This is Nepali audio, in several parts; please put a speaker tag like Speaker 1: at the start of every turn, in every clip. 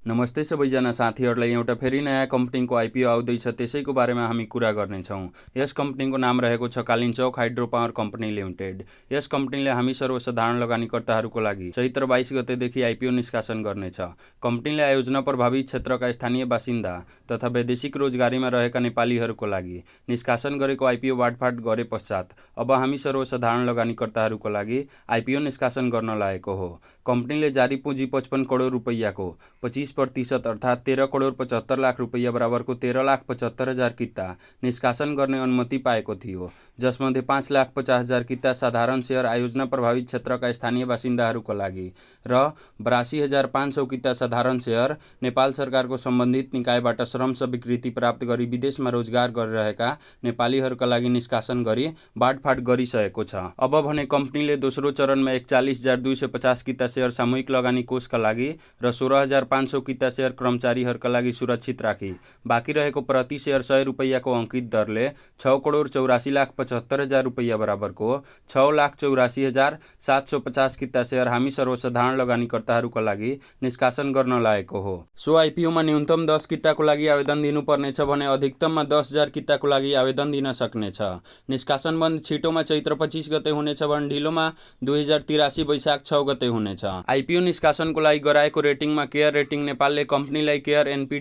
Speaker 1: नमस्ते सबैजना साथीहरूलाई एउटा फेरि नयाँ कम्पनीको आइपिओ आउँदैछ त्यसैको बारेमा हामी कुरा गर्नेछौँ। यस कम्पनीको नाम रहेको छ Kalinchok hydro power company limited. यस कम्पनीले हामी सर्वसाधारण लगानीकर्ताहरूको लागि चैत्र 22 गतेदेखि आइपिओ निष्कासन गर्नेछ। कम्पनीले आयोजना प्रभावित क्षेत्रका स्थानीय बासिन्दा तथा वैदेशिक रोजगारीमा रहेका नेपालीहरूको लागि निष्कासन गरेको आइपिओ बाँडफाट गरे पश्चात अब हामी सर्वसाधारण लगानीकर्ताहरूको लागि आइपिओ निष्कासन गर्न लागेको हो। कम्पनीले जारी पुँजी 55 करोड रुपैयाँको 25% अर्थात् 13 करोड 75 लाख रुपैयाँ बराबरको 13,75,000 किता निष्कासन गर्ने अनुमति पाएको थियो, जसमध्ये 5,50,000 किता साधारण सेयर आयोजना प्रभावित क्षेत्रका स्थानीय बासिन्दाहरूको लागि र 82,500 किता साधारण सेयर नेपाल सरकारको सम्बन्धित निकायबाट श्रम स्वीकृति प्राप्त गरी विदेशमा रोजगार गरिरहेका नेपालीहरूका लागि निष्कासन गरी बाँडफाट गरिसकेको छ। अब भने कम्पनीले दोस्रो चरणमा 41,250 किता सेयर सामूहिक लगानी कोषका लागि र 16,500 किता सेयर कर्मचारीहरूका लागि सुरक्षित राखी बाँकी रहेको प्रति सेयर 100 रुपैयाँको अङ्कित दरले 6 करोड 84,75,000 रुपैयाँ बराबरको 6,84,750 किता सेयर हामी सर्वसाधारण लगानीकर्ताहरूका लागि निष्कासन गर्न लागेको हो। सो आइपिओमा न्यूनतम 10 किताको लागि आवेदन दिनुपर्नेछ भने अधिकतममा 10,000 किताको लागि आवेदन दिन सक्नेछ। निष्कासन बन्द छिटोमा चैत्र 25 गते हुनेछ भने ढिलोमा 2083 वैशाख 6 गते हुनेछ। आइपिओ निष्कासनको लागि गराएको रेटिङमा केयर रेटिङ नेपालले कम्पनीलाई केयर एनपी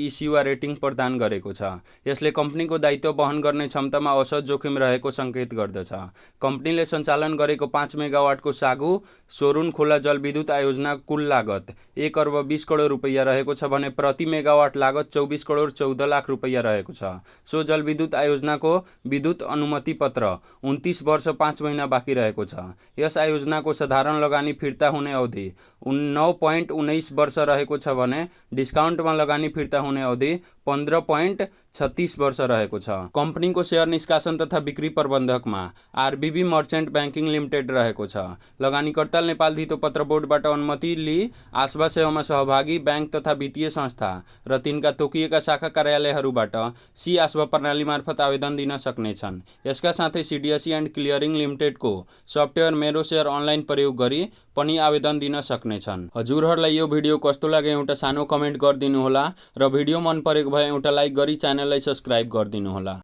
Speaker 1: इस्युवा रेटिङ प्रदान गरेको छ। यसले कम्पनीको दायित्व वहन गर्ने क्षमतामा औसत जोखिम रहेको सङ्केत गर्दछ। कम्पनीले सञ्चालन गरेको 5 मेगावाटको सागु सोरुन खोला जलविद्युत आयोजना कुल लागत 1 अर्ब 20 करोड रुपैयाँ रहेको छ भने प्रति मेगावाट लागत 24 करोड 14 लाख रुपैयाँ रहेको छ। सो जलविद्युत आयोजनाको विद्युत अनुमति पत्र 29 वर्ष 5 महिना बाँकी रहेको छ। यस आयोजनाको साधारण लगानी फिर्ता हुने अवधि 9.19 वर्ष रहेको छ भने डिस्काउन्टमा लगानी फिर्ता हुने अवधि 15.36 वर्ष रहेको छ। कम्पनीको सेयर निष्कासन तथा बिक्री प्रबन्धकमा आरबीबी मर्चेन्ट ब्याङ्किङ लिमिटेड रहेको छ। लगानीकर्ताले नेपाल धितोपत्र बोर्डबाट अनुमति लिई आसवा सेवामा सहभागी ब्याङ्क तथा वित्तीय संस्था र तिनका तोकिएका शाखा कार्यालयहरूबाट सी आसवा प्रणाली मार्फत आवेदन दिन सक्नेछन्। यसका साथै सिडिएसई एन्ड क्लियरिङ लिमिटेडको सफ्टवेयर मेरो सेयर अनलाइन प्रयोग गरी पनि आवेदन दिन सक्नेछन्। हजुरहरूलाई यो भिडियो कस्तो लाग्यो एउटा सानो कमेन्ट गरिदिनु होला र भिडियो मन परेको भए एउटा लाइक गरी च्यानललाई सब्स्क्राइब गरिदिनु होला।